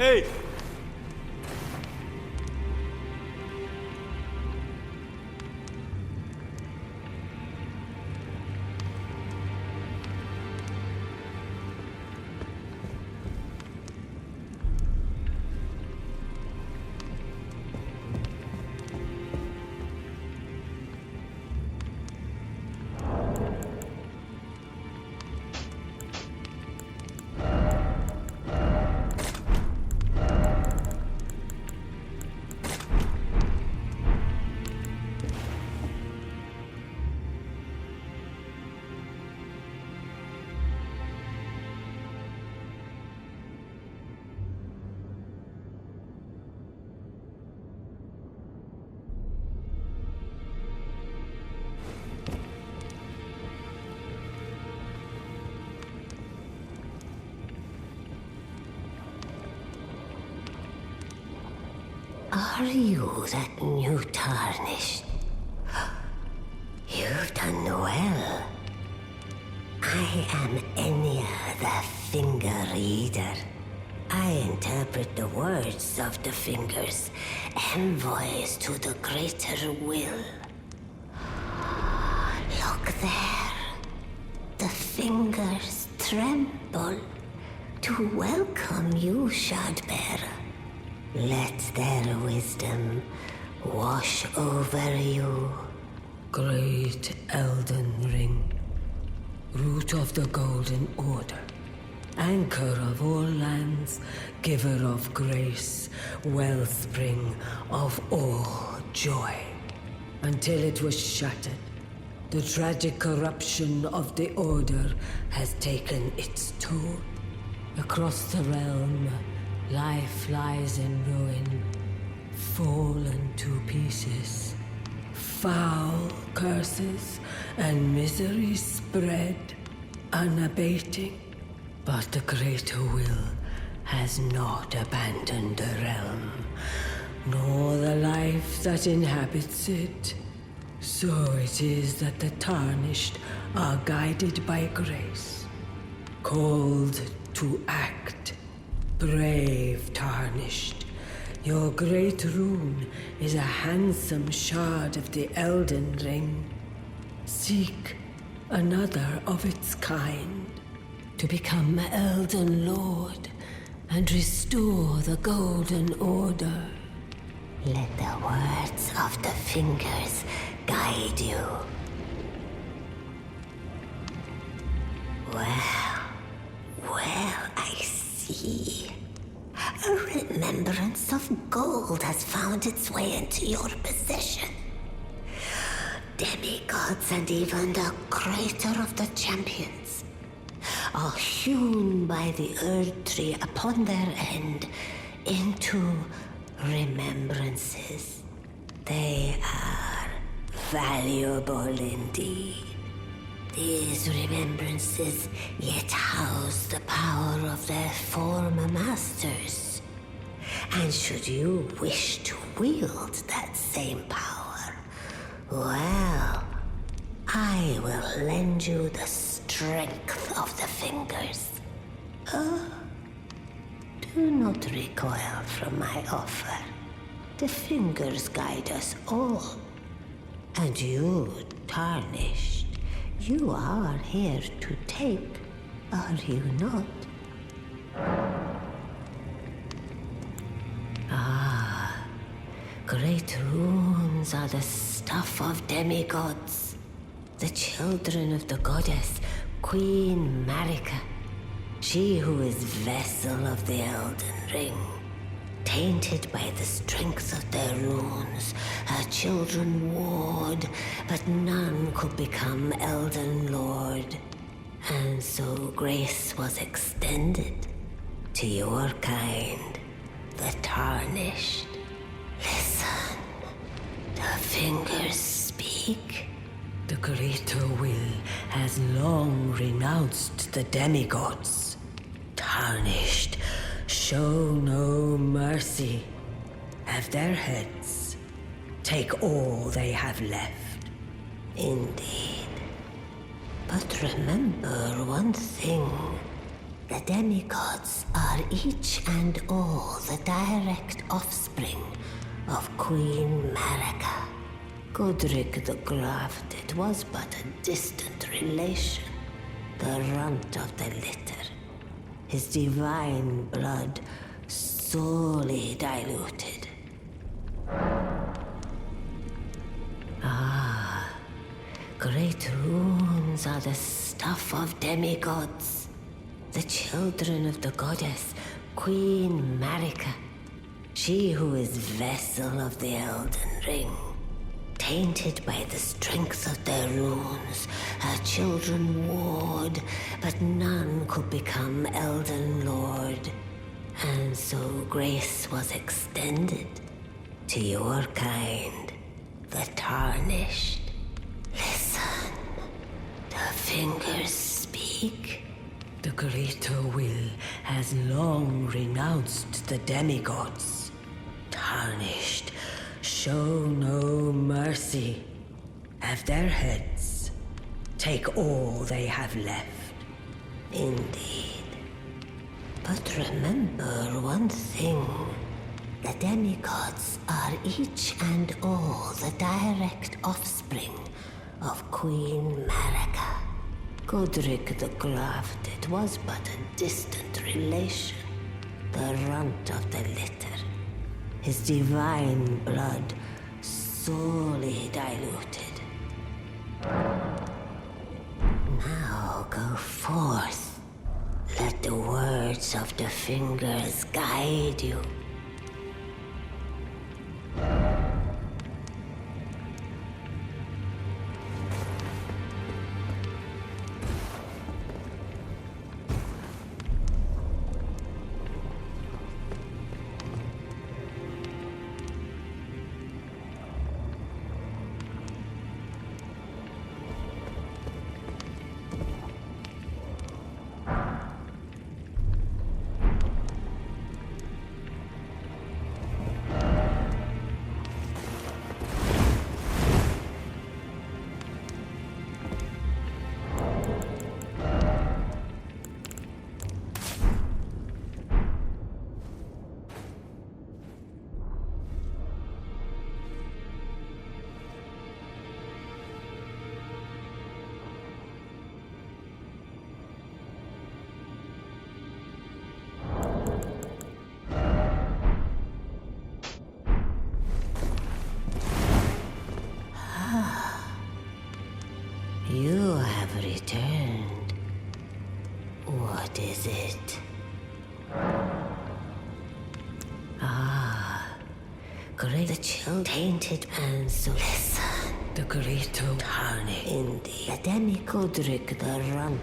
Hey! Are you that new tarnished? You've done well. I am Enya, the Finger Reader. I interpret the words of the fingers, envoys to the greater will. Look there. The fingers tremble to welcome you, Shardbearer. Let their wisdom wash over you. Great Elden Ring, root of the Golden Order, anchor of all lands, giver of grace, wellspring of all joy. Until it was shattered, the tragic corruption of the Order has taken its toll. Across the realm, life lies in ruin, fallen to pieces. Foul curses and misery spread, unabating. But the greater will has not abandoned the realm, nor the life that inhabits it. So it is that the tarnished are guided by grace, called to act. Brave tarnished, your great rune is a handsome shard of the Elden Ring. Seek another of its kind to become Elden Lord and restore the Golden Order. Let the words of the fingers guide you. Well, I see. A remembrance of gold has found its way into your possession. Demigods and even the creator of the champions are hewn by the Earth Tree upon their end into remembrances. They are valuable indeed. These remembrances yet house the power of their former masters. And should you wish to wield that same power, well, I will lend you the strength of the fingers. Do not recoil from my offer. The fingers guide us all. And you, tarnished, you are here to take, are you not? Great runes are the stuff of demigods, the children of the goddess, Queen Marika, she who is vessel of the Elden Ring. Tainted by the strength of their runes, her children warred, but none could become Elden Lord. And so grace was extended to your kind, the tarnished. Listen, the fingers speak. The greater will has long renounced the demigods. Tarnished, show no mercy. Have their heads. Take all they have left. Indeed. But remember one thing. The demigods are each and all the direct offspring of Queen Marika. Godric the Grafted was but a distant relation, the runt of the litter. His divine blood sorely diluted. Great runes are the stuff of demigods, the children of the goddess, Queen Marika, she who is vessel of the Elden Ring. Tainted by the strength of their runes, her children warred, but none could become Elden Lord. And so grace was extended to your kind, the Tarnished. Listen, the fingers speak. The greater will has long renounced the demigods. Tarnished, show no mercy. Have their heads. Take all they have left. Indeed. But remember one thing. The demigods are each and all the direct offspring of Queen Marika. Godric the Grafted was but a distant relation, the runt of the litter. His divine blood sorely diluted. Now go forth. Let the words of the fingers guide you. You have returned. What is it? Great, the chill tainted and so listen. The greater Tarnished. Indeed, the demi-Godric the run.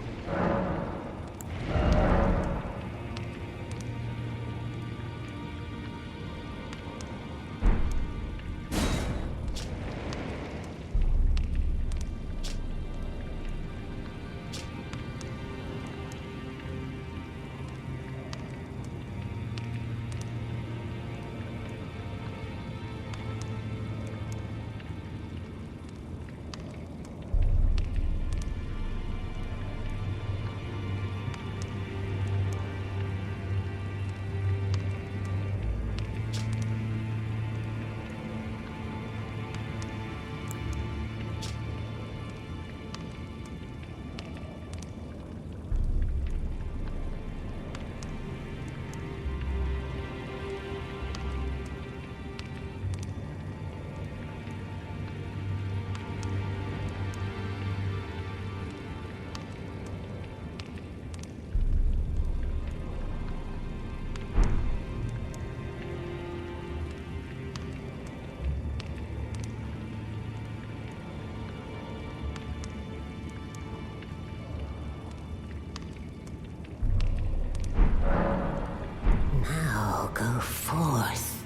Go forth.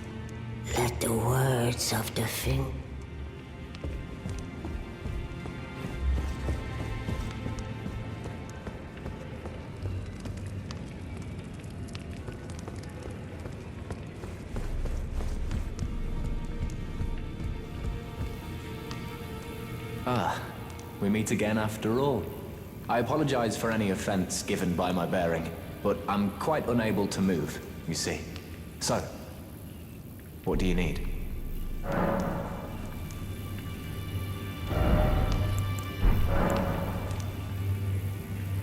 Let the words of the thing. We meet again after all. I apologize for any offense given by my bearing. but I'm quite unable to move, you see. So, what do you need?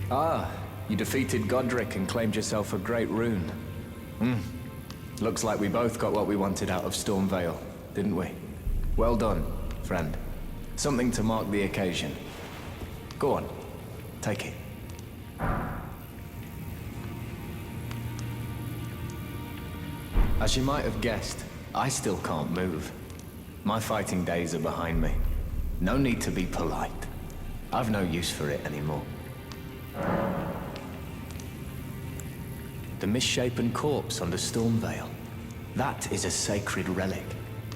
Ah, you defeated Godric and claimed yourself a great rune. Looks like we both got what we wanted out of Stormvale, didn't we? Well done, friend. Something to mark the occasion. Go on, take it. As you might have guessed, I still can't move. My fighting days are behind me. No need to be polite. I've no use for it anymore. The misshapen corpse under Stormvale. That is a sacred relic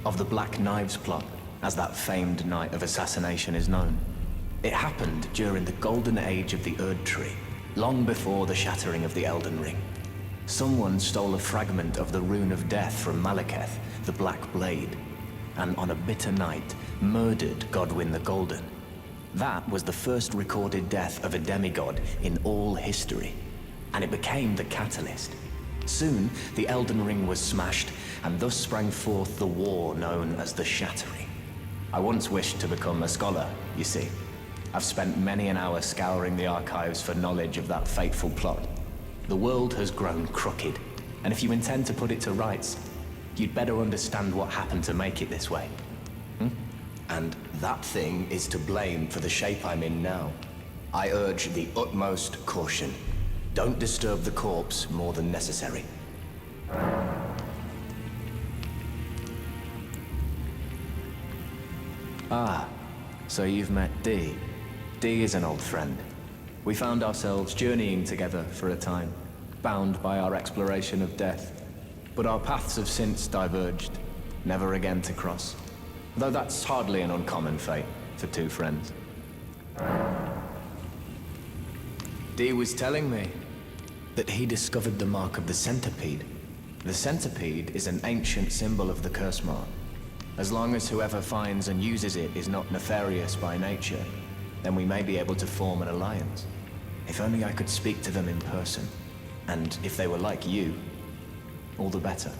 of the Black Knives plot, as that famed night of assassination is known. It happened during the golden age of the Erdtree, long before the shattering of the Elden Ring. Someone stole a fragment of the Rune of Death from Malekith, the Black Blade, and on a bitter night, murdered Godwyn the Golden. That was the first recorded death of a demigod in all history, and it became the catalyst. Soon, the Elden Ring was smashed, and thus sprang forth the war known as the Shattering. I once wished to become a scholar, you see. I've spent many an hour scouring the archives for knowledge of that fateful plot. The world has grown crooked, and if you intend to put it to rights, you'd better understand what happened to make it this way. And that thing is to blame for the shape I'm in now. I urge the utmost caution. Don't disturb the corpse more than necessary. Ah, so you've met Dee. Dee is an old friend. We found ourselves journeying together for a time, bound by our exploration of death. But our paths have since diverged, never again to cross. Though that's hardly an uncommon fate for two friends. Dee was telling me that he discovered the mark of the centipede. The centipede is an ancient symbol of the curse mark. As long as whoever finds and uses it is not nefarious by nature, then we may be able to form an alliance. If only I could speak to them in person. And if they were like you, all the better.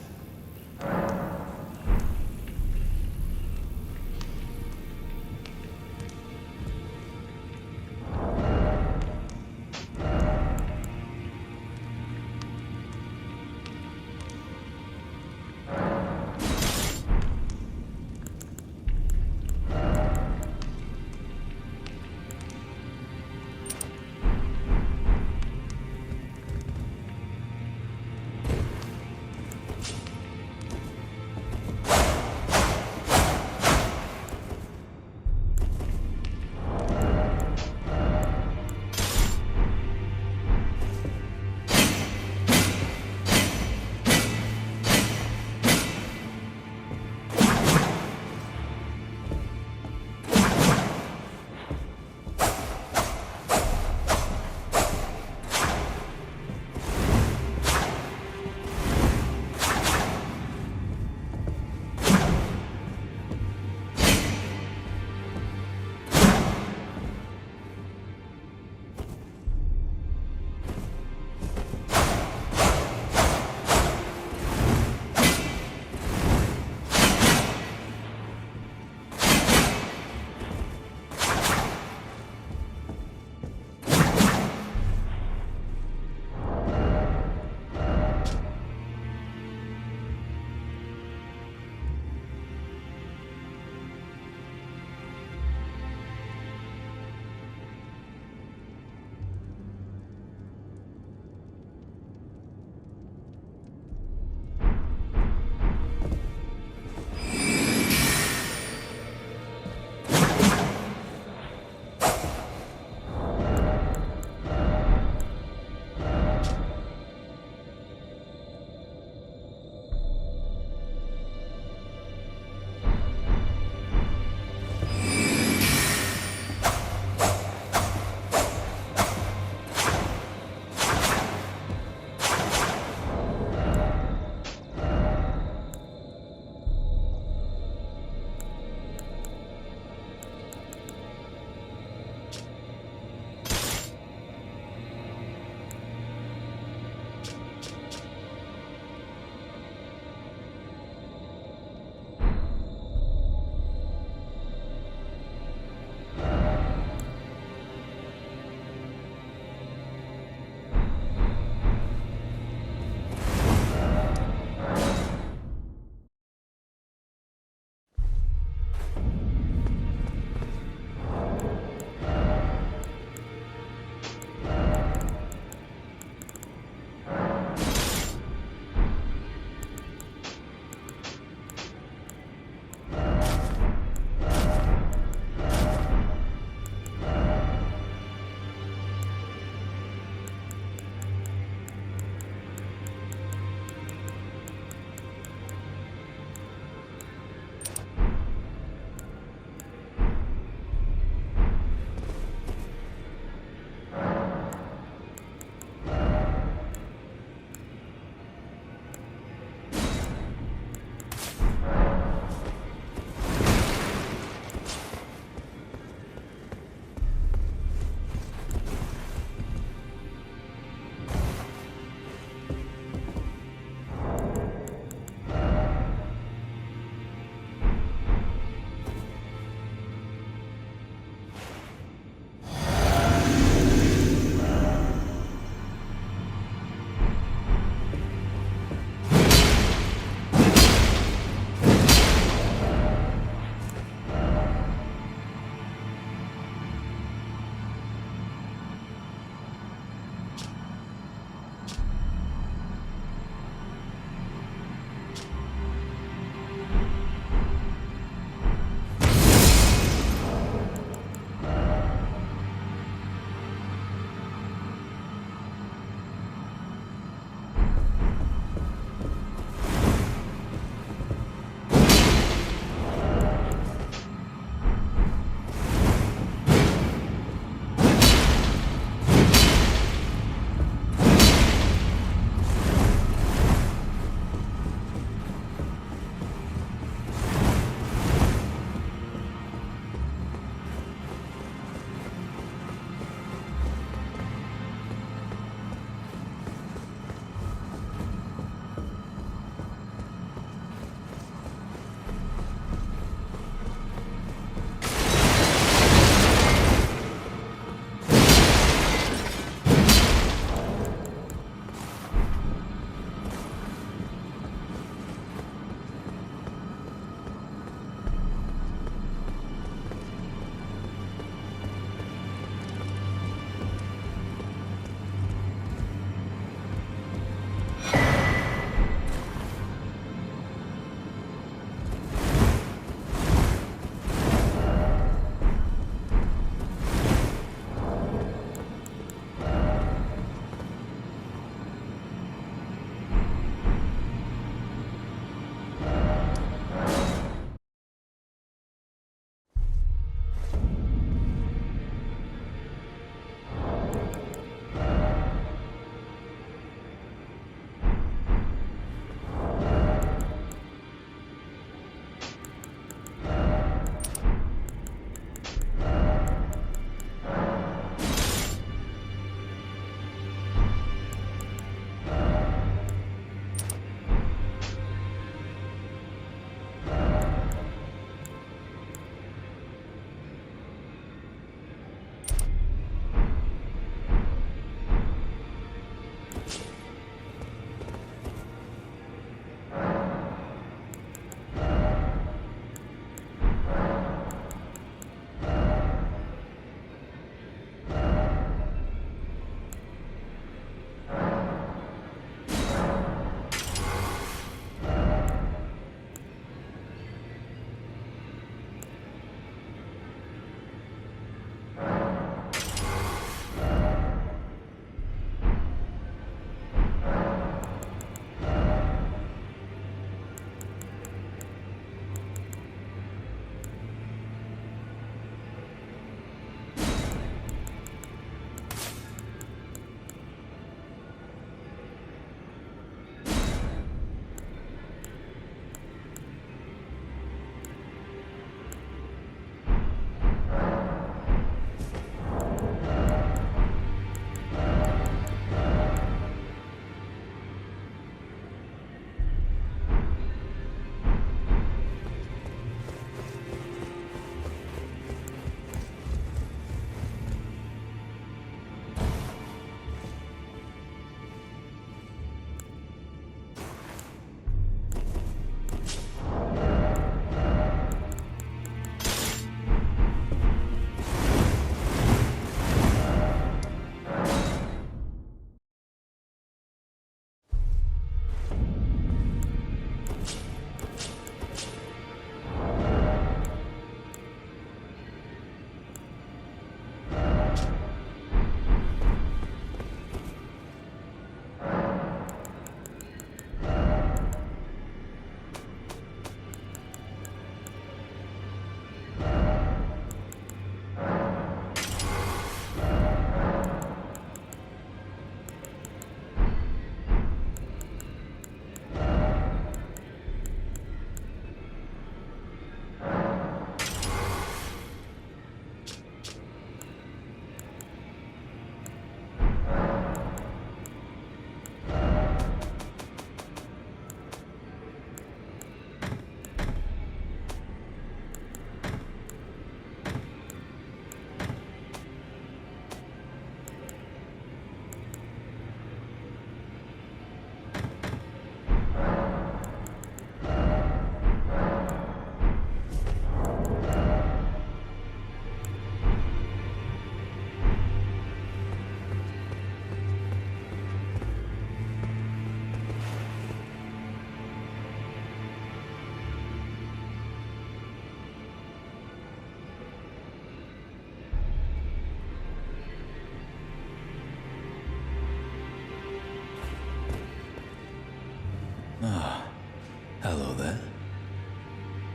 Hello there.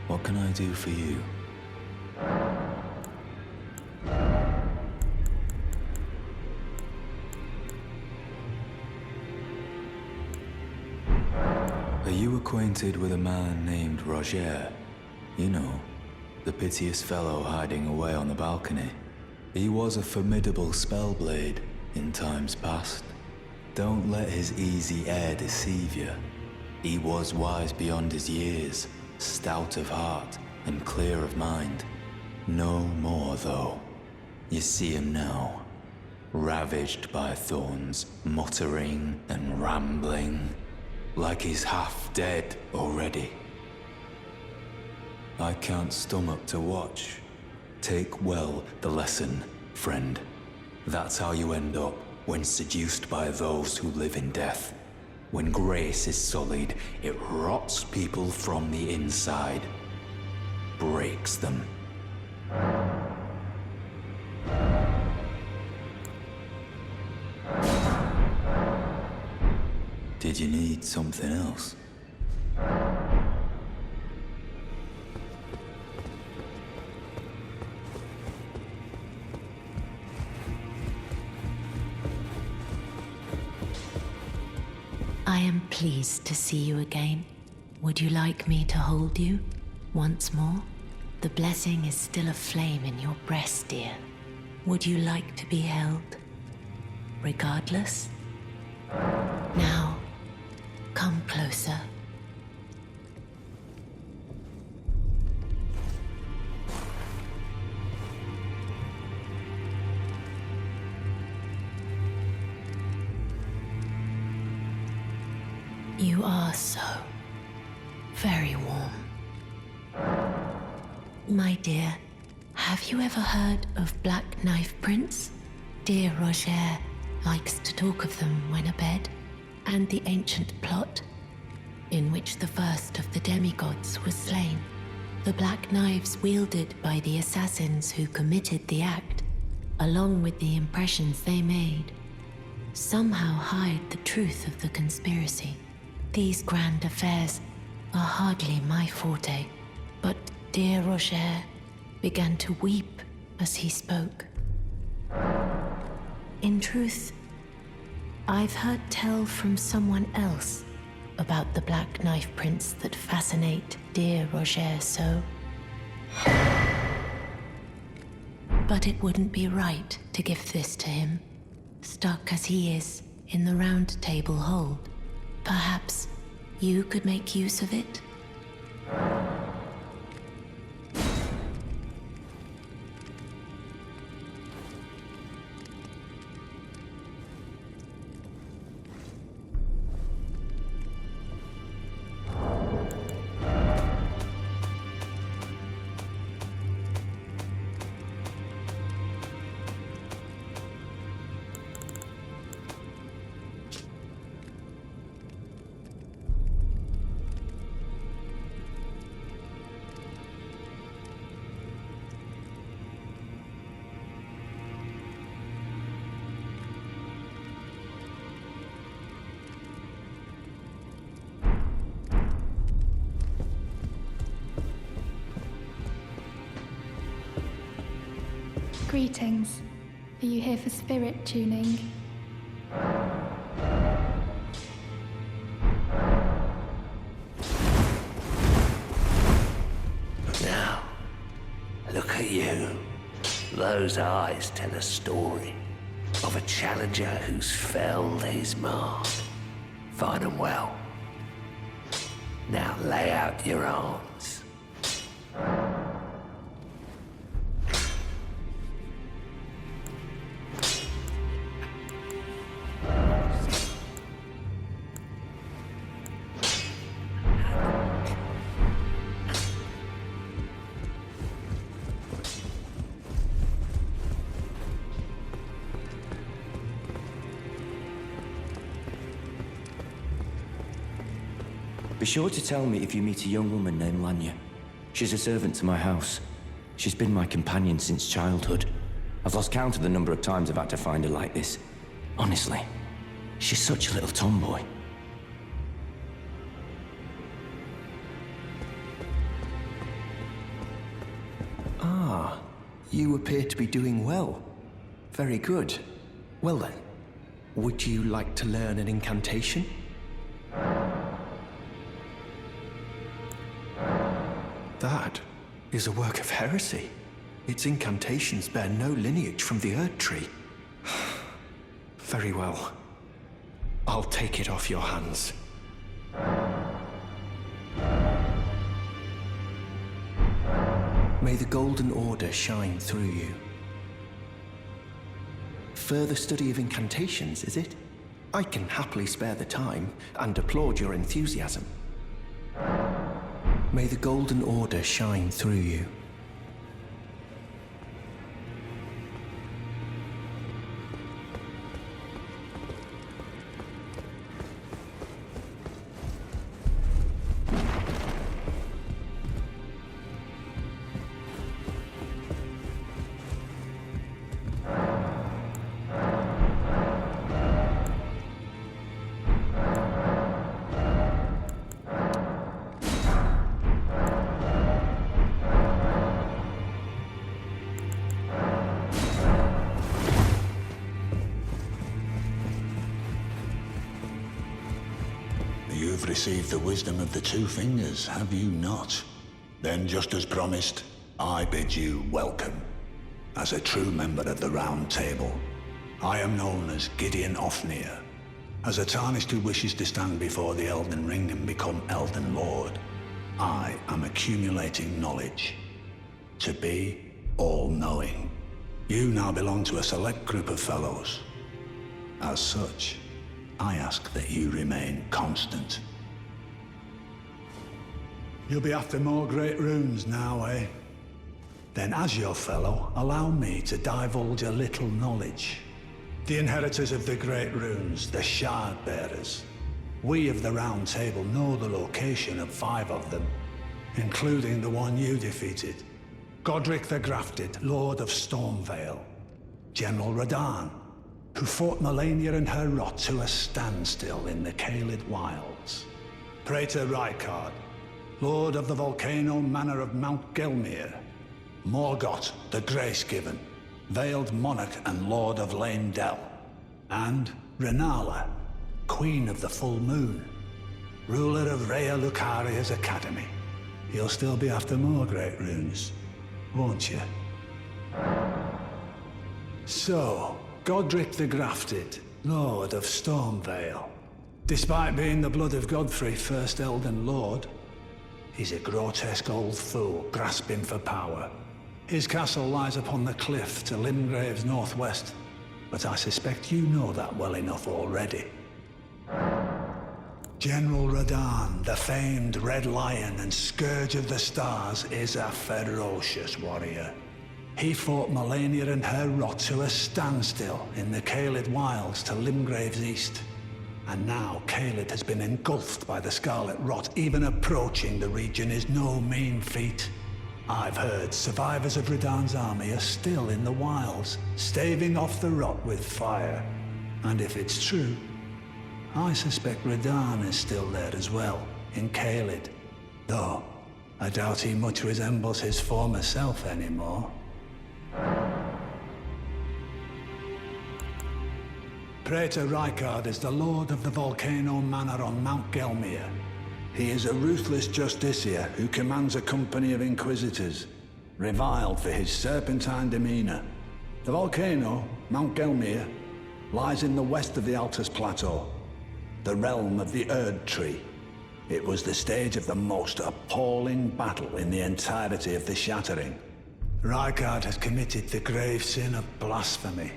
What can I do for you? Are you acquainted with a man named Roger? You know, the piteous fellow hiding away on the balcony. He was a formidable spellblade in times past. Don't let his easy air deceive you. He was wise beyond his years, stout of heart and clear of mind. No more, though. You see him now, ravaged by thorns, muttering and rambling, like he's half dead already. I can't stomach to watch. Take well the lesson, friend. That's how you end up when seduced by those who live in death. When grace is sullied, it rots people from the inside, breaks them. Did you need something else? I am pleased to see you again. Would you like me to hold you once more? The blessing is still aflame in your breast, dear. Would you like to be held? Regardless? Now, come closer. You are so very warm. My dear, have you ever heard of Black Knife Prince? Dear Roger likes to talk of them when abed, and the ancient plot in which the first of the demigods was slain. The black knives wielded by the assassins who committed the act, along with the impressions they made, somehow hide the truth of the conspiracy. These grand affairs are hardly my forte, but dear Roger began to weep as he spoke. In truth, I've heard tell from someone else about the Black Knife Prince that fascinate dear Roger so. But it wouldn't be right to give this to him, stuck as he is in the Round Table hold. Perhaps you could make use of it? Greetings. Are you here for spirit tuning? Now, look at you. Those eyes tell a story of a challenger who's felled his mark. Find 'em well. Now lay out your arms. Be sure to tell me if you meet a young woman named Lanya. She's a servant to my house. She's been my companion since childhood. I've lost count of the number of times I've had to find her like this. Honestly, she's such a little tomboy. You appear to be doing well. Very good. Well then, would you like to learn an incantation? That is a work of heresy. Its incantations bear no lineage from the Erd Tree. Very well. I'll take it off your hands. May the Golden Order shine through you. Further study of incantations, is it? I can happily spare the time and applaud your enthusiasm. May the Golden Order shine through you. You've received the wisdom of the Two Fingers, have you not? Then, just as promised, I bid you welcome. As a true member of the Round Table, I am known as Gideon Ofnir. As a Tarnished who wishes to stand before the Elden Ring and become Elden Lord, I am accumulating knowledge. To be all-knowing. You now belong to a select group of fellows. As such, I ask that you remain constant. You'll be after more great runes now, eh? Then as your fellow, allow me to divulge a little knowledge. The inheritors of the great runes, the Shard Bearers. We of the Round Table know the location of 5 of them, including the one you defeated. Godric the Grafted, Lord of Stormvale. General Radahn, who fought Melania and her rot to a standstill in the Caelid Wilds. Praetor Rykard, Lord of the Volcano Manor of Mount Gelmir. Morgott the Grace-Given, Veiled Monarch and Lord of Leyndell. And Renala, Queen of the Full Moon, ruler of Rhea Lucaria's Academy. You'll still be after more great runes, won't you? So, Godric the Grafted, Lord of Stormvale. Despite being the blood of Godfrey, first Elden Lord, he's a grotesque old fool grasping for power. His castle lies upon the cliff to Limgrave's northwest, but I suspect you know that well enough already. General Radahn, the famed Red Lion and Scourge of the Stars, is a ferocious warrior. He fought Melania and her rot to a standstill in the Caelid Wilds to Limgrave's east. And now Caelid has been engulfed by the Scarlet Rot. Even approaching the region is no mean feat. I've heard survivors of Radahn's army are still in the wilds, staving off the rot with fire. And if it's true, I suspect Radahn is still there as well, in Caelid. Though, I doubt he much resembles his former self anymore. Praetor Rykard is the Lord of the Volcano Manor on Mount Gelmir. He is a ruthless justiciar who commands a company of inquisitors, reviled for his serpentine demeanor. The volcano, Mount Gelmir, lies in the west of the Altus Plateau, the realm of the Erd Tree. It was the stage of the most appalling battle in the entirety of the Shattering. Rykard has committed the grave sin of blasphemy,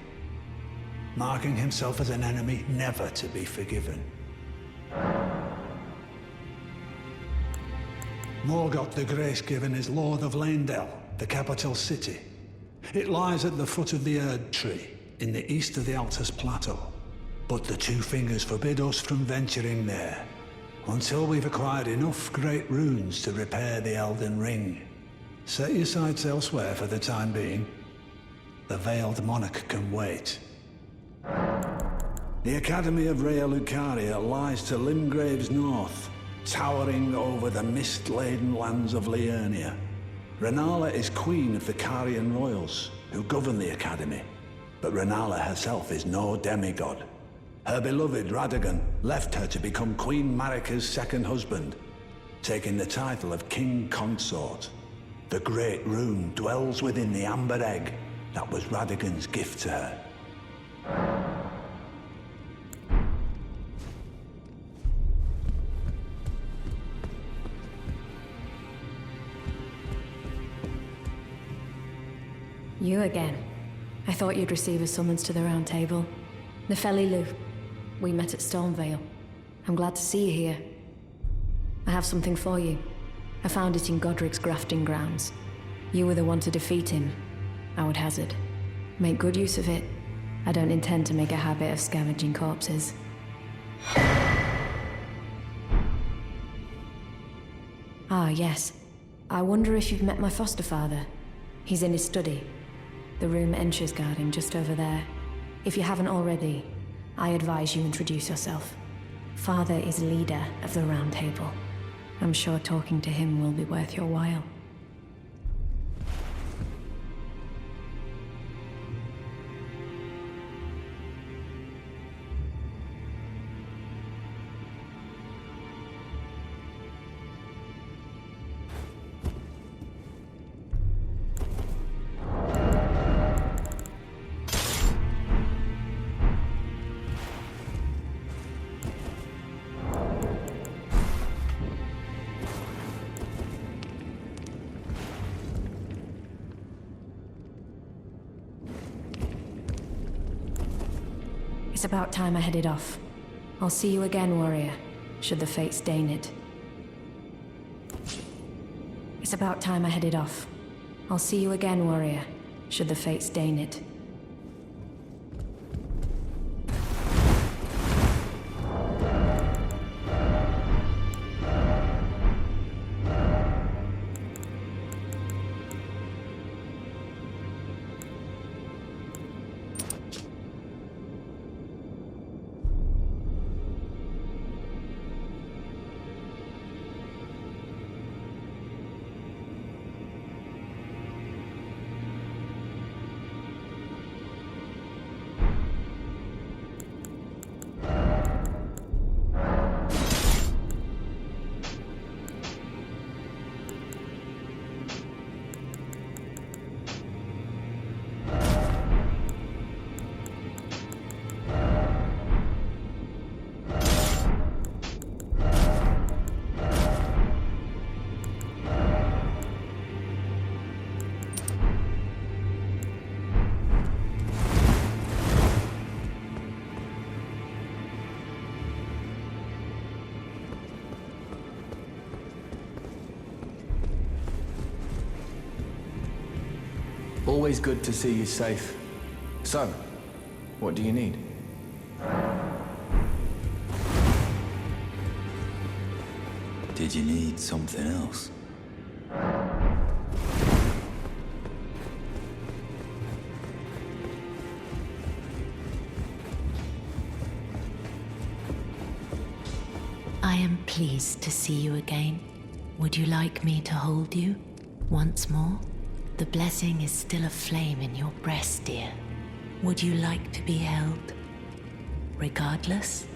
marking himself as an enemy never to be forgiven. Morgott the Grace-Given is Lord of Leyndell, the capital city. It lies at the foot of the Erd Tree, in the east of the Altus Plateau. But the Two Fingers forbid us from venturing there, until we've acquired enough great runes to repair the Elden Ring. Set your sights elsewhere for the time being. The Veiled Monarch can wait. The Academy of Rhea Lucaria lies to Limgrave's north, towering over the mist-laden lands of Liurnia. Renala is queen of the Carian royals, who govern the academy. But Renala herself is no demigod. Her beloved Radagon left her to become Queen Marika's second husband, taking the title of King Consort. The Great Rune dwells within the amber egg that was Radagon's gift to her. You again. I thought you'd receive a summons to the Round Table. Nefeli Lu. We met at Stormvale. I'm glad to see you here. I have something for you. I found it in Godric's grafting grounds. You were the one to defeat him, I would hazard. Make good use of it. I don't intend to make a habit of scavenging corpses. Ah, yes. I wonder if you've met my foster father. He's in his study. The room Ensha's guarding just over there. If you haven't already, I advise you introduce yourself. Father is leader of the Round Table. I'm sure talking to him will be worth your while. It's about time I headed off. I'll see you again, warrior, should the fates deign it. It's about time I headed off. I'll see you again, warrior, should the fates deign it. Always good to see you safe. So, what do you need? Did you need something else? I am pleased to see you again. Would you like me to hold you once more? The blessing is still aflame in your breast, dear. Would you like to be held? Regardless?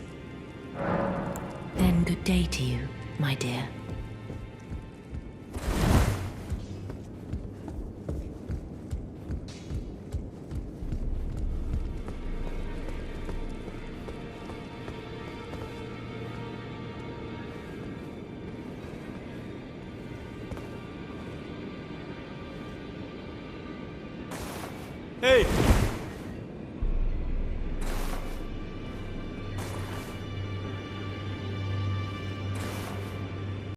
Then good day to you, my dear. Hey!